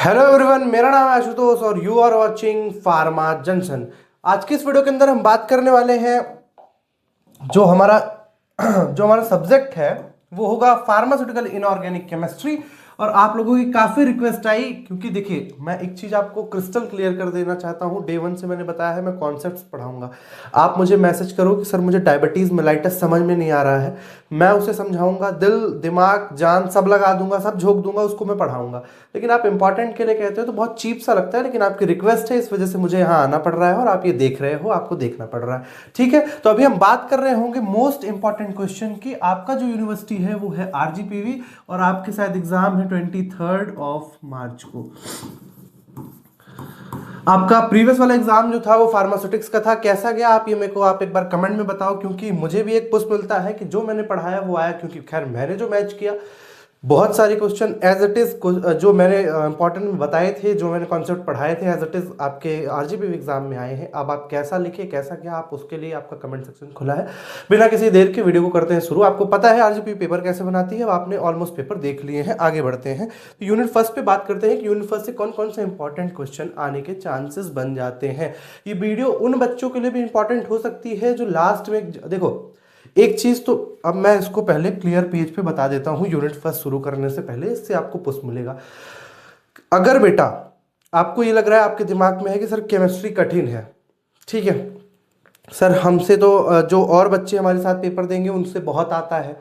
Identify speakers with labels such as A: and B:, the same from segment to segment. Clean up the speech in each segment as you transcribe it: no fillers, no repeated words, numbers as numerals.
A: Hello everyone, मेरा नाम है आशुतोष और you are watching Pharma Junction. आज की इस वीडियो के अंदर हम बात करने वाले हैं जो हमारा जो हमारा सब्जेक्ट है वो होगा फार्मास्यूटिकल इनऑर्गेनिक केमिस्ट्री। और आप लोगों की काफ़ी रिक्वेस्ट आई, क्योंकि देखिए मैं एक चीज़ आपको क्रिस्टल क्लियर कर देना चाहता हूँ। डे वन से मैंने बताया है मैं कॉन्सेप्ट्स पढ़ाऊंगा। आप मुझे मैसेज करो कि सर मुझे डायबिटीज़ मेलाइटस समझ में नहीं आ रहा है, मैं उसे समझाऊंगा, दिल दिमाग जान सब लगा दूंगा, सब झोंक दूंगा, उसको मैं पढ़ाऊंगा। लेकिन आप इंपॉर्टेंट के लिए कहते हो तो बहुत चीप सा लगता है, लेकिन आपकी रिक्वेस्ट है, इस वजह से मुझे यहाँ आना पड़ रहा है और आप ये देख रहे हो, आपको देखना पड़ रहा है। ठीक है, तो अभी हम बात कर रहे होंगे मोस्ट इंपॉर्टेंट क्वेश्चन की। आपका जो यूनिवर्सिटी है वो है आरजीपीवी और आपके शायद एग्जाम है 23 मार्च को। आपका प्रीवियस वाला एग्जाम जो था वो फार्मास्यूटिक्स का था, कैसा गया आप ये मेरे को आप एक बार कमेंट में बताओ, क्योंकि मुझे भी एक पुश मिलता है कि जो मैंने पढ़ाया वो आया। क्योंकि खैर मैंने जो मैच किया बहुत सारे क्वेश्चन एज इट इज जो मैंने इंपॉर्टेंट बताए थे, जो मैंने कॉन्सेप्ट पढ़ाए थे एज इट इज आपके आरजीपीवी एग्जाम में आए हैं। अब आप कैसा लिखे कैसा क्या, आप उसके लिए आपका कमेंट सेक्शन खुला है। बिना किसी देर के वीडियो को करते हैं शुरू। आपको पता है आरजीपीवी पेपर कैसे बनाती है, आपने ऑलमोस्ट पेपर देख लिए हैं। आगे बढ़ते हैं तो यूनिट फर्स्ट पे बात करते हैं कि यूनिट फर्स्ट से कौन कौन से इंपॉर्टेंट क्वेश्चन आने के चांसेस बन जाते हैं। ये वीडियो उन बच्चों के लिए भी इंपॉर्टेंट हो सकती है जो लास्ट में, देखो एक चीज तो अब मैं इसको पहले क्लियर पेज पे बता देता हूँ यूनिट फर्स्ट शुरू करने से पहले, इससे आपको पुश मिलेगा। अगर बेटा आपको ये लग रहा है, आपके दिमाग में है कि सर केमिस्ट्री कठिन है, ठीक है सर, हमसे तो जो और बच्चे हमारे साथ पेपर देंगे उनसे बहुत आता है,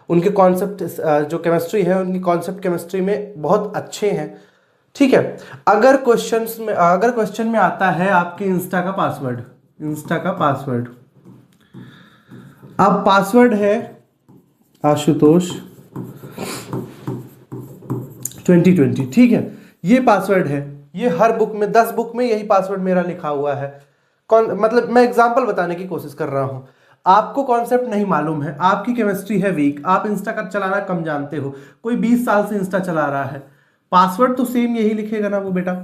A: उनके कॉन्सेप्ट जो केमिस्ट्री है उनकी कॉन्सेप्ट केमिस्ट्री में बहुत अच्छे हैं, ठीक है। अगर क्वेश्चन में आता है आपके इंस्टा का पासवर्ड, अब पासवर्ड है आशुतोष 2020, ठीक है, ये पासवर्ड है, ये हर बुक में 10 बुक में यही पासवर्ड मेरा लिखा हुआ है। कौन मतलब मैं एग्जांपल बताने की कोशिश कर रहा हूं। आपको कॉन्सेप्ट नहीं मालूम है, आपकी केमिस्ट्री है वीक, आप इंस्टा का चलाना कम जानते हो, कोई 20 साल से इंस्टा चला रहा है, पासवर्ड तो सेम यही लिखेगा ना वो बेटा,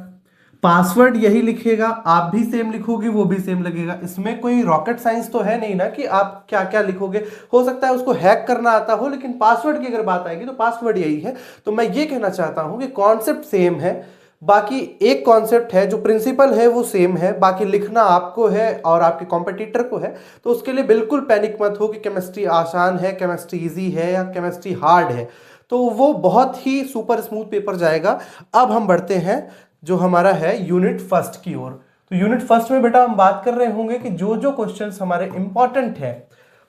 A: पासवर्ड यही लिखेगा, आप भी सेम लिखोगे वो भी सेम लगेगा। इसमें कोई रॉकेट साइंस तो है नहीं ना कि आप क्या क्या लिखोगे। हो सकता है उसको हैक करना आता हो, लेकिन पासवर्ड की अगर बात आएगी तो पासवर्ड यही है। तो मैं ये कहना चाहता हूं कि कॉन्सेप्ट सेम है, बाकी एक कॉन्सेप्ट है जो प्रिंसिपल है वो सेम है, बाकी लिखना आपको है और आपके कॉम्पिटिटर को है। तो उसके लिए बिल्कुल पैनिक मत हो कि केमिस्ट्री आसान है, केमिस्ट्री इजी है या केमिस्ट्री हार्ड है। तो वो बहुत ही सुपर स्मूथ पेपर जाएगा। अब हम बढ़ते हैं जो हमारा है यूनिट फर्स्ट की ओर। तो यूनिट फर्स्ट में बेटा हम बात कर रहे होंगे कि जो जो क्वेश्चंस हमारे इंपॉर्टेंट हैं,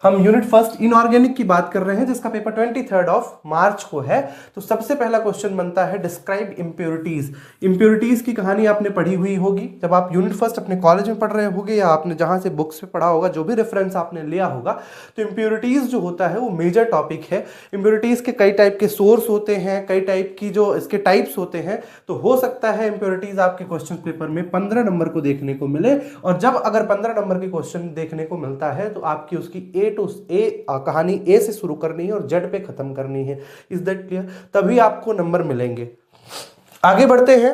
A: हम यूनिट फर्स्ट इनऑर्गेनिक की बात कर रहे हैं जिसका पेपर 23 मार्च को है। तो सबसे पहला क्वेश्चन बनता है डिस्क्राइब इंप्योरिटीज। इंप्योरिटीज की कहानी आपने पढ़ी हुई होगी जब आप यूनिट फर्स्ट अपने कॉलेज में पढ़ रहे होगे या आपने जहां से बुक्स पे पढ़ा होगा, जो भी रेफरेंस आपने लिया होगा। तो इंप्योरिटीज जो होता है वो मेजर टॉपिक है। इंप्योरिटीज के कई टाइप के सोर्स होते हैं, कई टाइप की जो इसके टाइप्स होते हैं। तो हो सकता है इंप्योरिटीज आपके क्वेश्चन पेपर में 15 नंबर को देखने को मिले, और जब अगर 15 नंबर के क्वेश्चन देखने को मिलता है तो आपकी उसकी कहानी ए से शुरू करनी है और जेड पे खत्म करनी है। Is that clear? तभी आपको नंबर मिलेंगे। आगे बढ़ते हैं।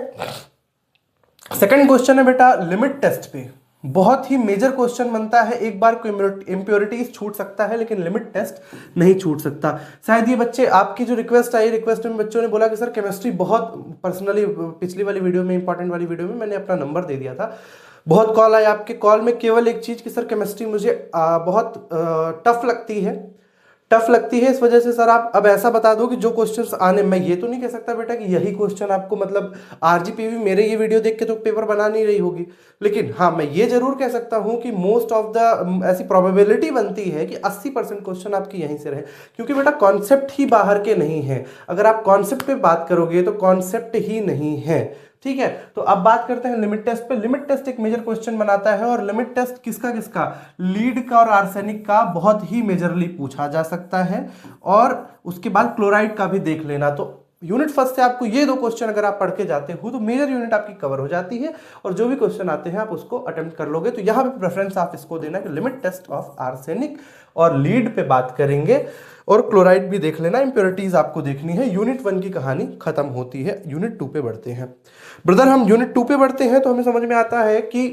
A: सेकंड क्वेश्चन है बेटा लिमिट टेस्ट पे, बहुत ही मेजर क्वेश्चन बनता है। एक बार कोई इंप्योरिटीज छूट सकता है लेकिन लिमिट टेस्ट नहीं छूट सकता। शायद ये बच्चे, आपकी जो रिक्वेस्ट आई, रिक्वेस्ट में बच्चों ने बोला कि सर केमिस्ट्री बहुत, पर्सनली पिछली वाली वीडियो में, इंपॉर्टेंट वाली वीडियो में मैंने अपना नंबर दे दिया था, बहुत कॉल आए आपके। कॉल में केवल एक चीज कि सर केमिस्ट्री मुझे बहुत टफ लगती है, इस वजह से सर आप अब ऐसा बता दो कि जो क्वेश्चंस आने, मैं ये तो नहीं कह सकता बेटा कि यही क्वेश्चन आपको, मतलब आरजीपीवी मेरे ये वीडियो देख के तो पेपर बना नहीं रही होगी, लेकिन हाँ मैं ये जरूर कह सकता हूं कि मोस्ट ऑफ द ऐसी प्रोबेबिलिटी बनती है कि 80% क्वेश्चन आपके यहीं से रहे, क्योंकि बेटा कॉन्सेप्ट ही बाहर के नहीं है। अगर आप कॉन्सेप्ट पे बात करोगे तो कॉन्सेप्ट ही नहीं है, ठीक है। तो अब बात करते हैं लिमिट टेस्ट पे। लिमिट टेस्ट एक मेजर क्वेश्चन बनाता है, और लिमिट टेस्ट किसका किसका, लीड का और आर्सेनिक का बहुत ही मेजरली पूछा जा सकता है, और उसके बाद क्लोराइड का भी देख लेना। तो यूनिट फर्स्ट से आपको ये दो क्वेश्चन अगर आप पढ़ के जाते हो तो मेजर यूनिट आपकी कवर हो जाती है, और जो भी क्वेश्चन आते हैं आप उसको अटेम्प्ट कर लोगे। तो यहाँ पे प्रेफरेंस आप इसको देना कि लिमिट टेस्ट ऑफ आर्सेनिक, और लीड पे बात करेंगे, और क्लोराइड भी देख लेना। इंप्योरिटीज आपको देखनी है। यूनिट 1 की कहानी खत्म होती है, यूनिट 2 पे बढ़ते हैं। ब्रदर हम यूनिट 2 पे बढ़ते हैं तो हमें समझ में आता है कि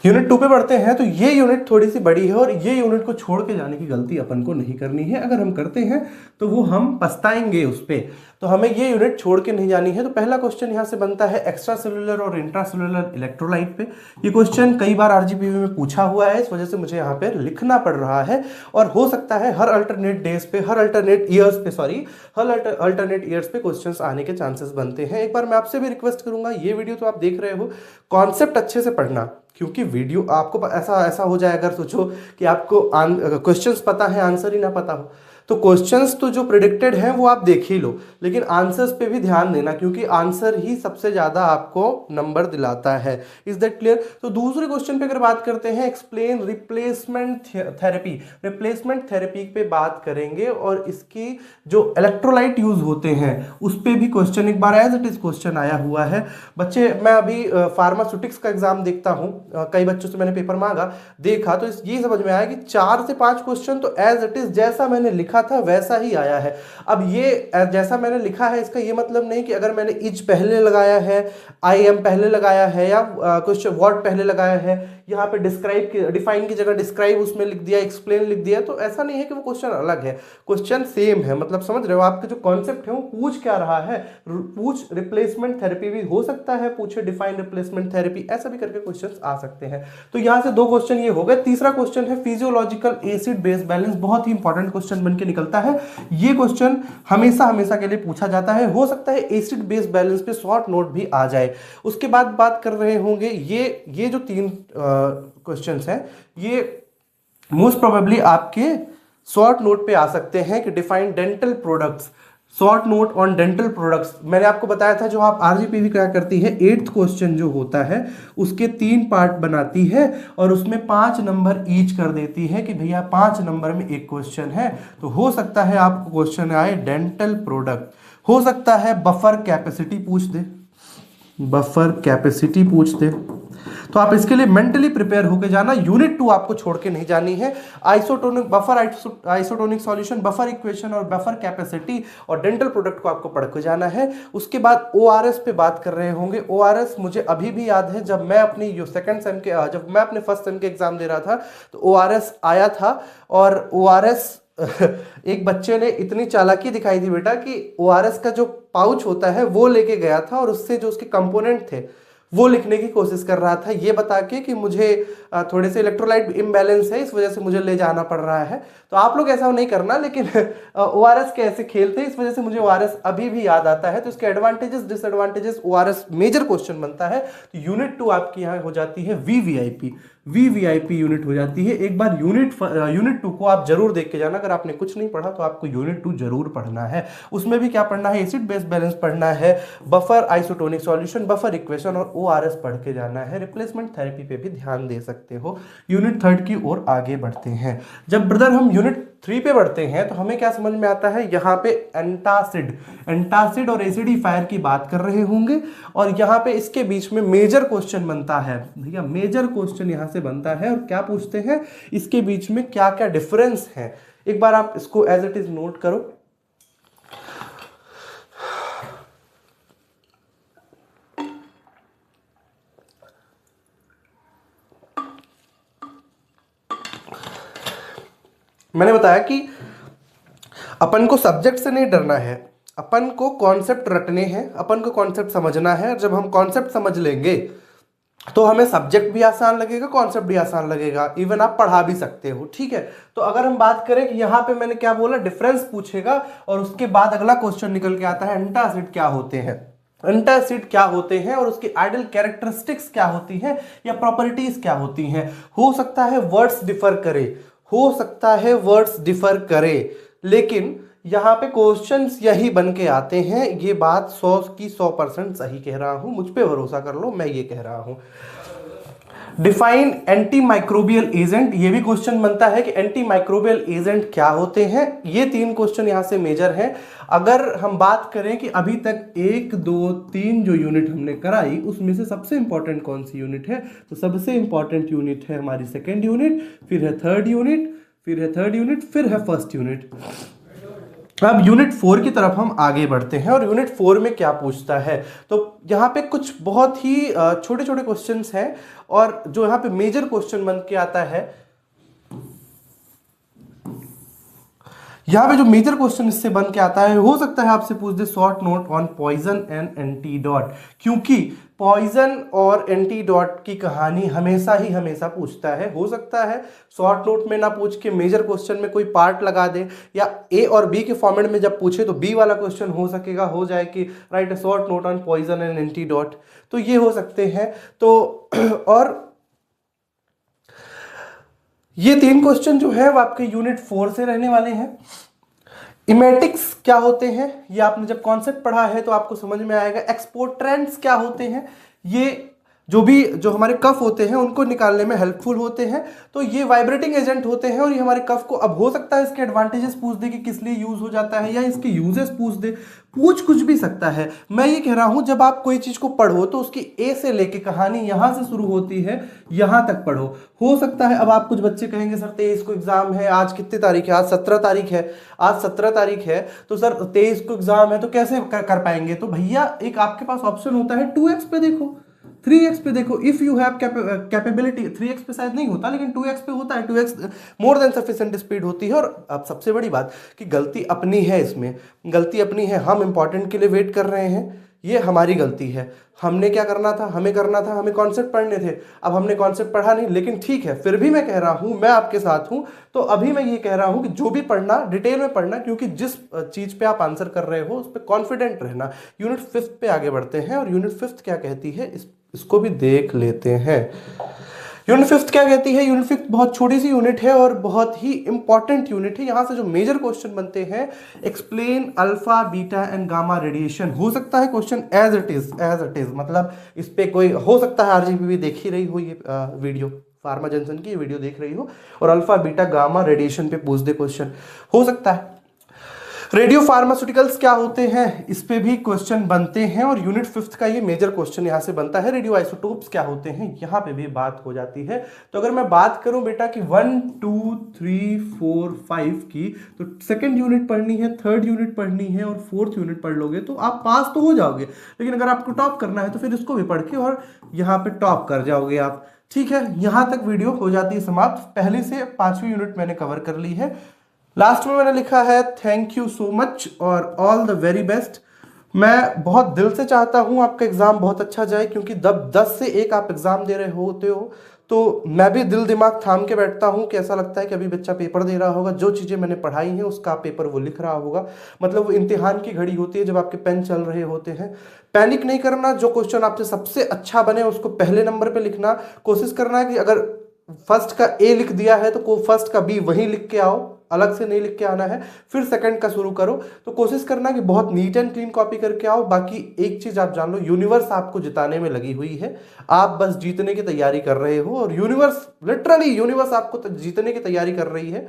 A: यूनिट 2 पे पढ़ते हैं तो ये यूनिट थोड़ी सी बड़ी है और ये यूनिट को छोड़ के जाने की गलती अपन को नहीं करनी है। अगर हम करते हैं तो वो हम पछताएंगे उस पे। तो हमें ये यूनिट छोड़ के नहीं जानी है। तो पहला क्वेश्चन यहाँ से बनता है एक्स्ट्रा सेलुलर और इंट्रा सेलुलर इलेक्ट्रोलाइट पे। ये क्वेश्चन कई बार आरजीपीवी में पूछा हुआ है, इस वजह से मुझे यहाँ पे लिखना पड़ रहा है। और हो सकता है हर अल्टरनेट डेज पे, हर अल्टरनेट ईयर्स पे क्वेश्चंस आने के चांसेस बनते हैं। एक बार मैं आपसे भी रिक्वेस्ट करूंगा, ये वीडियो तो आप देख रहे हो, कॉन्सेप्ट अच्छे से पढ़ना, क्योंकि वीडियो आपको ऐसा हो जाए अगर सोचो कि आपको क्वेश्चंस पता है आंसर ही ना पता हो, तो क्वेश्चंस तो जो प्रिडिक्टेड हैं वो आप देख ही लो, लेकिन आंसर्स पे भी ध्यान देना, क्योंकि आंसर ही सबसे ज्यादा आपको नंबर दिलाता है। Is that clear? तो दूसरे क्वेश्चन पे अगर बात करते हैं, explain replacement therapy. Replacement therapy पे बात करेंगे और इसकी जो इलेक्ट्रोलाइट यूज होते हैं उस पे भी क्वेश्चन एक बार एज इट इज क्वेश्चन आया हुआ है। बच्चे, मैं अभी फार्मास्यूटिक्स का एग्जाम देखता हूँ, कई बच्चों से मैंने पेपर मांगा, देखा, तो ये समझ में आया कि 4 से 5 क्वेश्चन तो एज इट इज जैसा मैंने लिखा था वैसा ही आया है। अब ये जैसा मैंने लिखा है इसका ये मतलब नहीं कि अगर मैंने इज पहले लगाया है, आई एम पहले लगाया है, या कुछ वर्ड पहले लगाया है, यहाँ पे डिफाइन की जगह डिस्क्राइब उसमें लिख दिया, एक्सप्लेन लिख दिया, तो ऐसा नहीं है कि वो क्वेश्चन अलग है, क्वेश्चन सेम है। मतलब समझ रहे हो, आपके जो कॉन्सेप्ट है वो पूछ क्या रहा है, पूछ रिप्लेसमेंट थेरेपी भी हो सकता है, पूछे डिफाइन रिप्लेसमेंट थेरेपी, ऐसा भी करके क्वेश्चन आ सकते हैं। तो यहाँ से 2 क्वेश्चन ये हो गए। तीसरा क्वेश्चन है फिजियोलॉजिकल एसिड बेस बैलेंस। बहुत ही इंपॉर्टेंट क्वेश्चन बन के निकलता है ये क्वेश्चन, हमेशा हमेशा के लिए पूछा जाता है। हो सकता है एसिड बेस बैलेंस पे शॉर्ट नोट भी आ जाए। उसके बाद बात कर रहे होंगे ये जो 3 क्वेश्चंस हैं, ये मोस्ट प्रोबेबली आपके शॉर्ट नोट पे आ सकते हैं कि define dental products, short note on dental products. मैंने आपको बताया था जो आप आरजीपीवी क्या करती है, 8th क्वेश्चन जो होता है उसके 3 पार्ट बनाती है और उसमें 5 नंबर ईच कर देती है कि भैया 5 नंबर में एक क्वेश्चन है। तो हो सकता है आपको क्वेश्चन आए डेंटल प्रोडक्ट, हो सकता है बफर कैपेसिटी पूछ दे, बफर कैपेसिटी पूछ दे। तो आप इसके लिए मेंटली प्रिपेयर होकर जाना। यूनिट 2 आपको छोड़ के नहीं जानी है। Isotonic buffer, isotonic solution, buffer equation और बफर कैपेसिटी और डेंटल प्रोडक्ट को आपको पढ़ के जाना है। उसके बाद ओआरएस पे बात कर रहे होंगे। ओआरएस मुझे अभी भी याद है, जब मैं अपनी जब मैं अपने फर्स्ट सेम के एग्जाम दे रहा था तो ओआरएस आया था। और ओआरएस एक बच्चे ने इतनी चालाकी दिखाई थी बेटा कि ओआरएस का जो पाउच होता है वो लेके गया था और उससे जो उसके कंपोनेंट थे वो लिखने की कोशिश कर रहा था, ये बता के कि मुझे थोड़े से इलेक्ट्रोलाइट इम्बैलेंस है, इस वजह से मुझे ले जाना पड़ रहा है। तो आप लोग ऐसा नहीं करना, लेकिन ओआरएस के ऐसे खेल थे, इस वजह से मुझे ओआरएस अभी भी याद आता है। तो इसके advantages disadvantages, ORS major question बनता है। तो यूनिट 2 आपकी यहाँ हो जाती है वीवीआईपी यूनिट हो जाती है। एक बार यूनिट 2 को आप जरूर देख के जाना। अगर आपने कुछ नहीं पढ़ा तो आपको यूनिट 2 जरूर पढ़ना है। उसमें भी क्या पढ़ना है, एसिड बेस बैलेंस पढ़ना है, buffer isotonic solution, buffer equation और ओआरएस पढ़ के जाना है। रिप्लेसमेंट थेरेपी पे भी ध्यान दे सकते हो। यूनिट 3 की ओर आगे बढ़ते हैं। जब ब्रदर हम यूनिट 3 पे बढ़ते हैं तो हमें क्या समझ में आता है, यहाँ पे एंटासिड और एसिडिफायर की बात कर रहे होंगे और यहाँ पे इसके बीच में मेजर क्वेश्चन बनता है भैया, मेजर क्वेश्चन यहाँ से बनता है। और क्या पूछते हैं, इसके बीच में क्या क्या डिफरेंस है, एक बार आप इसको एज इट इज नोट करो। मैंने बताया कि अपन को सब्जेक्ट से नहीं डरना है, अपन को कॉन्सेप्ट रटने हैं, अपन को कॉन्सेप्ट समझना है। जब हम कॉन्सेप्ट समझ लेंगे तो हमें सब्जेक्ट भी आसान लगेगा, कॉन्सेप्ट भी आसान लगेगा, इवन आप पढ़ा भी सकते हो। ठीक है, तो अगर हम बात करें कि यहाँ पे मैंने क्या बोला, डिफरेंस पूछेगा और उसके बाद अगला क्वेश्चन निकल के आता है एंटासिड क्या होते हैं, एंटासिड क्या होते हैं और उसकी आइडियल कैरेक्टरिस्टिक्स क्या होती हैं या प्रॉपर्टीज क्या होती हैं। हो सकता है वर्ड्स डिफर करे, हो सकता है वर्ड्स डिफर करे, लेकिन यहाँ पे क्वेश्चंस यही बन के आते हैं। ये बात 100 की 100% सही कह रहा हूं, मुझ पे भरोसा कर लो, मैं ये कह रहा हूं। डिफाइन एंटी माइक्रोबियल एजेंट, ये भी क्वेश्चन बनता है कि एंटी माइक्रोबियल एजेंट क्या होते हैं। ये 3 क्वेश्चन यहाँ से मेजर हैं। अगर हम बात करें कि अभी तक 1 2 3 जो यूनिट हमने कराई उसमें से सबसे इंपॉर्टेंट कौन सी यूनिट है, तो सबसे इंपॉर्टेंट यूनिट है हमारी 2nd यूनिट, फिर है 3rd यूनिट, फिर है 3rd यूनिट, फिर है 1st यूनिट। अब यूनिट 4 की तरफ हम आगे बढ़ते हैं और यूनिट 4 में क्या पूछता है। तो यहाँ पे कुछ बहुत ही छोटे छोटे क्वेश्चंस हैं और जो यहाँ पे मेजर क्वेश्चन बन के आता है, यहाँ पे जो मेजर क्वेश्चन इससे बन के आता है, हो सकता है आपसे पूछ दे short note on poison and antidote, क्योंकि पॉइजन और एंटीडोट की कहानी हमेशा ही हमेशा पूछता है। हो सकता है शॉर्ट नोट में ना पूछ के मेजर क्वेश्चन में कोई पार्ट लगा दे, या ए और बी के फॉर्मेट में जब पूछे तो बी वाला क्वेश्चन हो सकेगा, हो जाए कि write a short note on poison and antidote, तो ये हो सकते हैं। तो और ये 3 क्वेश्चन जो है वो आपके यूनिट 4 से रहने वाले हैं। इमेटिक्स क्या होते हैं, ये आपने जब कॉन्सेप्ट पढ़ा है तो आपको समझ में आएगा। एक्सपोर्ट्रेंट्स क्या होते हैं, ये जो हमारे कफ होते हैं उनको निकालने में हेल्पफुल होते हैं। तो ये वाइब्रेटिंग एजेंट होते हैं और ये हमारे कफ को, अब हो सकता है इसके एडवांटेजेस पूछ दे कि किस लिए यूज हो जाता है, या इसके यूजेस पूछ दे, पूछ कुछ भी सकता है। मैं ये कह रहा हूं जब आप कोई चीज को पढ़ो तो उसकी ए से लेके कहानी यहां से शुरू होती है यहां तक पढ़ो। हो सकता है अब आप कुछ बच्चे कहेंगे सर 23 को एग्जाम है, आज कितनी तारीख है, आज 17 तारीख है, आज 17 तारीख है, तो सर 23 को एग्जाम है तो कैसे कर पाएंगे। तो भैया एक आपके पास ऑप्शन होता है, 2x पे देखो, 3x पे देखो। If you have capability, 3x पे शायद नहीं होता लेकिन 2x पे होता है। 2x more than sufficient speed होती है। और अब सबसे बड़ी बात कि गलती अपनी है, इसमें गलती अपनी है। हम इंपॉर्टेंट के लिए वेट कर रहे हैं, ये हमारी गलती है। हमने क्या करना था, हमें कॉन्सेप्ट पढ़ने थे, अब हमने कॉन्सेप्ट पढ़ा नहीं। लेकिन ठीक है, फिर भी मैं कह रहा हूं, मैं आपके साथ हूं। तो अभी मैं ये कह रहा हूं कि जो भी पढ़ना डिटेल में पढ़ना, क्योंकि जिस चीज पे आप आंसर कर रहे हो उस पर कॉन्फिडेंट रहना। यूनिट 5 पे आगे बढ़ते हैं और यूनिट 5 क्या कहती है इसको भी देख लेते हैं। यूनिट 5 क्या कहती है। यूनिट 5 बहुत छोटी सी यूनिट है और बहुत ही इंपॉर्टेंट यूनिट है। यहां से जो मेजर क्वेश्चन बनते हैं, explain alpha beta and gamma radiation. हो सकता है क्वेश्चन एज इट इज, मतलब इस पे कोई हो सकता है आरजीबी देख ही रही हो ये वीडियो, फार्मा जंक्शन की वीडियो देख रही हो और अल्फा बीटा गामा रेडिएशन पे पूछ दे क्वेश्चन, हो सकता है। रेडियो फार्मास्यूटिकल्स क्या होते हैं, इस पे भी क्वेश्चन बनते हैं और यूनिट 5 का ये मेजर क्वेश्चन यहां से बनता है। रेडियो आइसोटोप्स क्या होते हैं, यहां पे भी बात हो जाती है। तो अगर मैं बात करूं बेटा कि 1 2 3 4 5 की, तो सेकंड यूनिट पढ़नी है, थर्ड यूनिट पढ़नी है और फोर्थ यूनिट पढ़ लोगे तो आप पास तो हो जाओगे। लेकिन अगर आपको टॉप करना है तो फिर इसको भी पढ़ के और यहाँ पे टॉप कर जाओगे आप। ठीक है, यहां तक वीडियो हो जाती है समाप्त। पहले से 5वीं यूनिट मैंने कवर कर ली है। लास्ट में मैंने लिखा है थैंक यू सो मच और ऑल द वेरी बेस्ट। मैं बहुत दिल से चाहता हूं आपका एग्जाम बहुत अच्छा जाए, क्योंकि जब 10 से 1 आप एग्जाम दे रहे होते हो तो मैं भी दिल दिमाग थाम के बैठता हूं कि ऐसा लगता है कि अभी बच्चा पेपर दे रहा होगा, जो चीज़ें मैंने पढ़ाई हैं उसका पेपर वो लिख रहा होगा। मतलब वो इम्तिहान की घड़ी होती है जब आपके पेन चल रहे होते हैं। पैनिक नहीं करना, जो क्वेश्चन आपसे सबसे अच्छा बने उसको पहले नंबर पे लिखना। कोशिश करना है कि अगर फर्स्ट का ए लिख दिया है तो फर्स्ट का बी वहीं लिख के आओ, अलग से नहीं लिख के आना है। फिर सेकंड का शुरू करो। तो कोशिश करना कि बहुत नीट एंड क्लीन कॉपी करके आओ। बाकी एक चीज आप जान लो, यूनिवर्स आपको जिताने में लगी हुई है, आप बस जीतने की तैयारी कर रहे हो। और यूनिवर्स, लिटरली यूनिवर्स आपको जीतने की तैयारी कर रही है।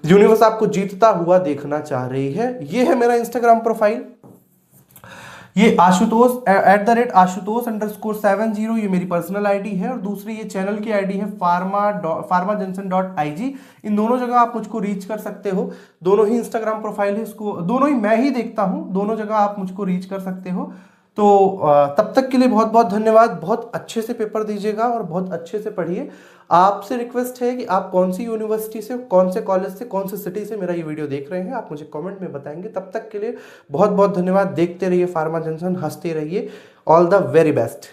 A: यूनिवर्स आपको जीतता हुआ देखना चाह रही है। ये है मेरा इंस्टाग्राम प्रोफाइल, ये आशुतोष @आशुतोष_70, ये मेरी पर्सनल आईडी है। और दूसरी ये चैनल की आईडी है pharmajunction.ig। इन दोनों जगह आप मुझको रीच कर सकते हो। दोनों ही इंस्टाग्राम प्रोफाइल है, इसको दोनों ही मैं ही देखता हूं, दोनों जगह आप मुझको रीच कर सकते हो। तो तब तक के लिए बहुत बहुत धन्यवाद। बहुत अच्छे से पेपर दीजिएगा और बहुत अच्छे से पढ़िए। आपसे रिक्वेस्ट है कि आप कौन सी यूनिवर्सिटी से, कौन से कॉलेज से, कौन से सिटी से मेरा ये वीडियो देख रहे हैं, आप मुझे कमेंट में बताएंगे। तब तक के लिए बहुत बहुत धन्यवाद। देखते रहिए फार्मा जंक्शन, हंसते रहिए। All the very best.